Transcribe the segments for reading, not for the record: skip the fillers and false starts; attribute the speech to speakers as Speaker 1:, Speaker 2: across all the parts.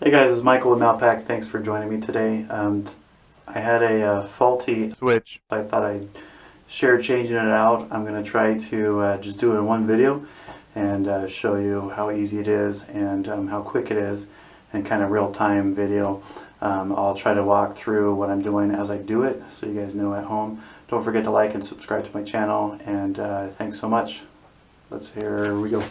Speaker 1: Hey guys, it's Michael with Mountpac. Thanks for joining me today. I had a faulty switch. I thought I'd share changing it out. I'm going to try to just do it in one video and show you how easy it is and how quick it is, and kind of real-time video. I'll try to walk through what I'm doing as I do it so you guys know at home. Don't forget to like and subscribe to my channel, and thanks so much. Here we go.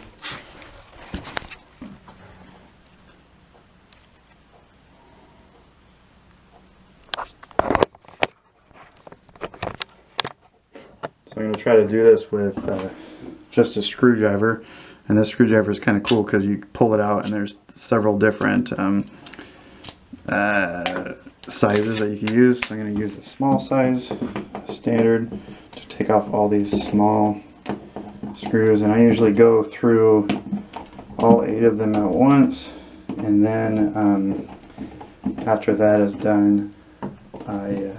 Speaker 1: So I'm going to try to do this with just a screwdriver, and this screwdriver is kind of cool because you pull it out and there's several different sizes that you can use. So I'm going to use a small size, standard, to take off all these small screws, and I usually go through all 8 of them at once, and then after that is done, I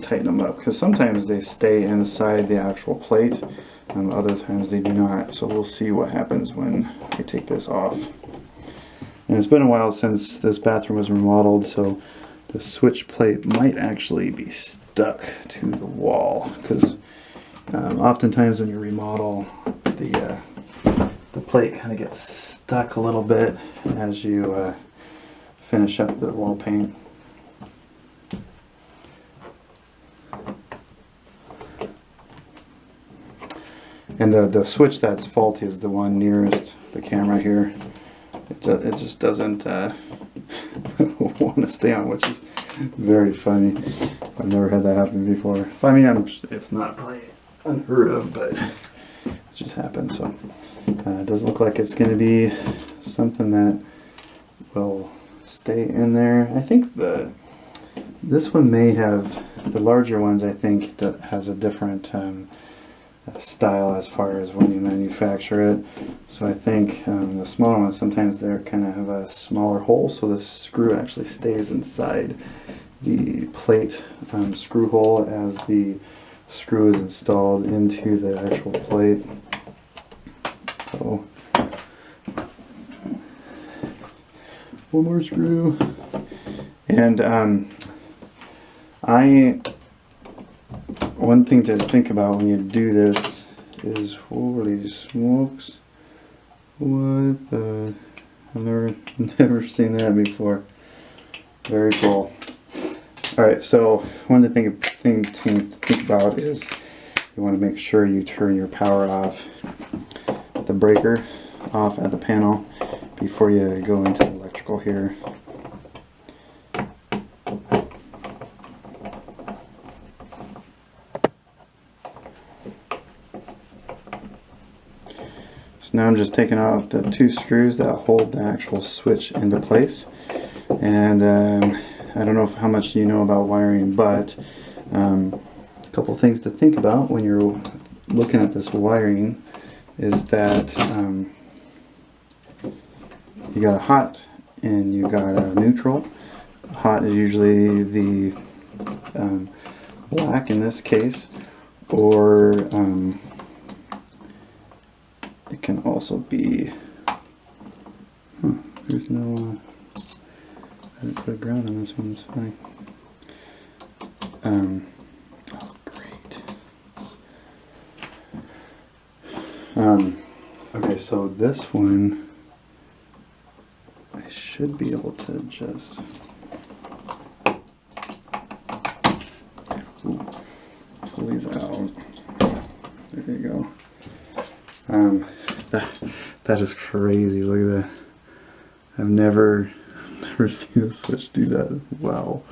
Speaker 1: tighten them up, because sometimes they stay inside the actual plate, other times they do not. So we'll see what happens when I take this off. And it's been a while since this bathroom was remodeled, so the switch plate might actually be stuck to the wall, because oftentimes when you remodel, the plate kind of gets stuck a little bit as you finish up the wall paint. And the switch that's faulty is the one nearest the camera here. It just doesn't want to stay on, which is very funny. I've never had that happen before. I mean, it's not probably unheard of, but it just happens. So it doesn't look like it's going to be something that will stay in there. I think this one may have, the larger ones, I think, that has a different style as far as when you manufacture it. So I think the smaller ones, sometimes they kind of have a smaller hole, so the screw actually stays inside the plate screw hole as the screw is installed into the actual plate. So one more screw, and one thing to think about when you do this is, holy smokes, what the, I've never seen that before. Very cool. Alright, so one thing to think about is you want to make sure you turn your power off, the breaker off at the panel, before you go into the electrical here. So now I'm just taking out the 2 screws that hold the actual switch into place. And I don't know how much you know about wiring, but a couple things to think about when you're looking at this wiring is that you got a hot and you got a neutral. Hot is usually the black in this case, or it can also be, there's no, I didn't put a ground on this one, it's funny. Oh, great. Okay, so this one, I should be able to just, pull these out. There you go. That is crazy. Look at that. I've never seen a switch do that. Wow.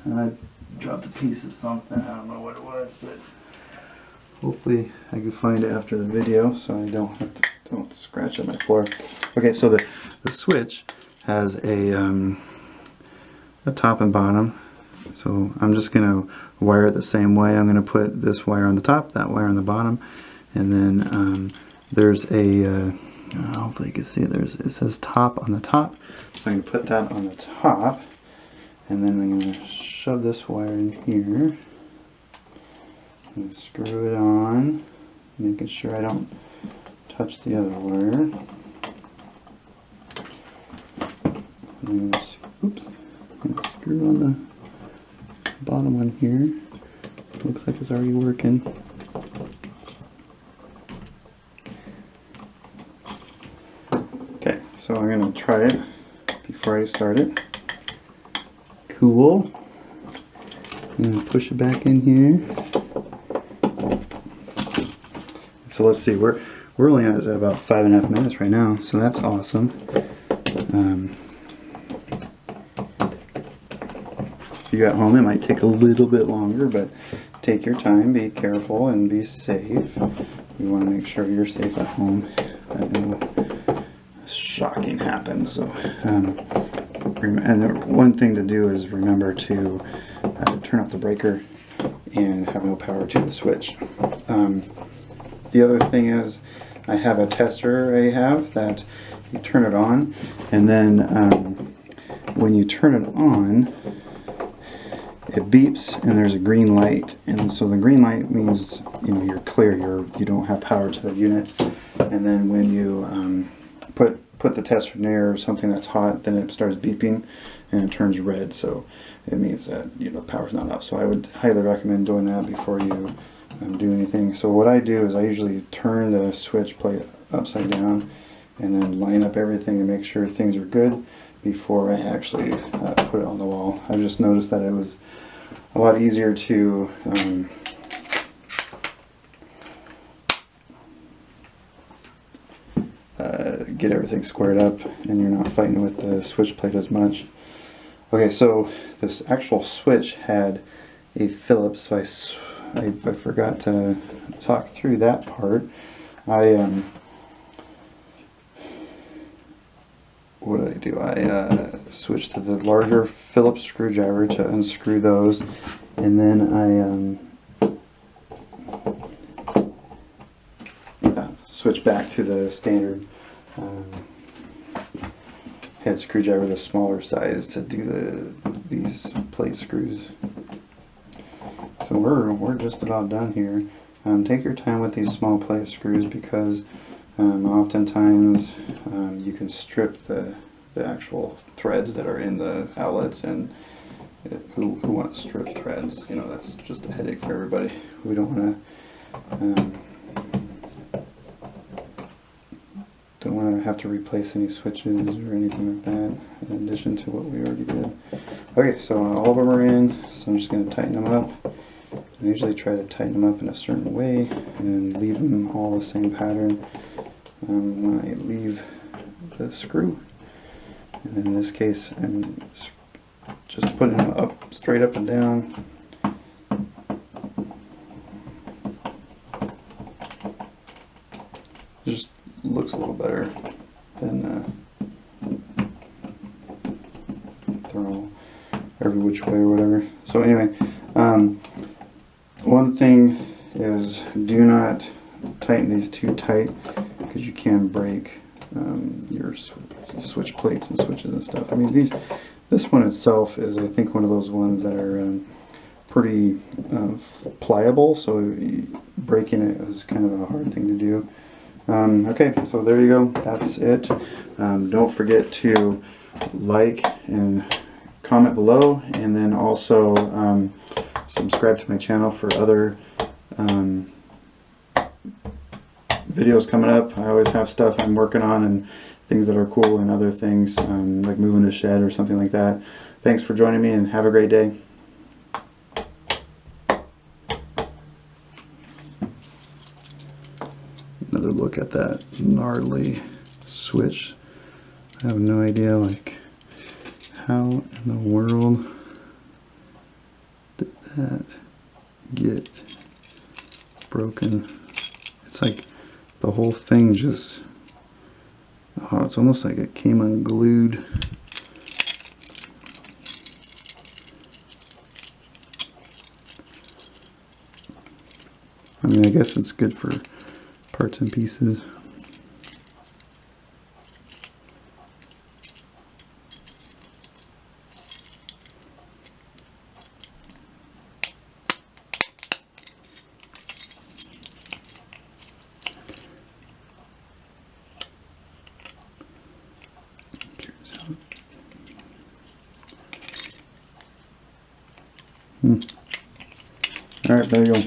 Speaker 1: And I dropped a piece of something. I don't know what it was, but hopefully I can find it after the video so I don't scratch up my floor. Okay, so the switch has a top and bottom. So I'm just gonna wire it the same way. I'm gonna put this wire on the top, that wire on the bottom, and then there's a hopefully you can see it says top on the top, so I'm going to put that on the top, and then I'm going to shove this wire in here and screw it on, making sure I don't touch the other wire. And oops, and screw on the bottom one here. Looks like it's already working. Okay, so I'm going to try it before I start it. Cool. I'm going to push it back in here. So let's see, we're only at about 5.5 minutes right now, so that's awesome. If you got home, it might take a little bit longer, but take your time, be careful, and be safe. You want to make sure you're safe at home, that no shocking happens. So, and the one thing to do is remember to turn off the breaker and have no power to the switch. The other thing is, I have a tester I have that you turn it on, and then when you turn it on, it beeps and there's a green light, and so the green light means you're clear, you don't have power to the unit. And then when you put the tester near something that's hot, then it starts beeping and it turns red, so it means that the power's not up. So I would highly recommend doing that before you do anything. So what I do is I usually turn the switch plate upside down and then line up everything and make sure things are good before I actually put it on the wall. I've just noticed that it was a lot easier to get everything squared up, and you're not fighting with the switch plate as much. Okay, so this actual switch had a Phillips, so I forgot to talk through that part. What did I do? I switched to the larger Phillips screwdriver to unscrew those, and then I switched back to the standard head screwdriver, the smaller size, to do these plate screws. So we're just about done here. Take your time with these small plate screws, because oftentimes you can strip the actual threads that are in the outlets, and who wants stripped threads? That's just a headache for everybody. We don't want to have to replace any switches or anything like that, in addition to what we already did. Okay, so all of them are in, so I'm just going to tighten them up. I usually try to tighten them up in a certain way and leave them all the same pattern when I leave the screw. And in this case, I'm just putting them up, straight up and down. It just looks a little better than they're all every which way or whatever. So anyway, one thing is, do not tighten these too tight, because you can break your switch plates and switches and stuff. I mean, this one itself is, I think, one of those ones that are pretty pliable, so breaking it is kind of a hard thing to do. Okay, so there you go. That's it. Don't forget to like and comment below, and then also subscribe to my channel for other videos coming up. I always have stuff I'm working on and things that are cool, and other things like moving a shed or something like that. Thanks for joining me, and have a great day. Another look at that gnarly switch. I have no idea, like, how in the world did that get broken? It's like the whole thing just, oh, it's almost like it came unglued. I mean, I guess it's good for parts and pieces. Here's how All right, there you go.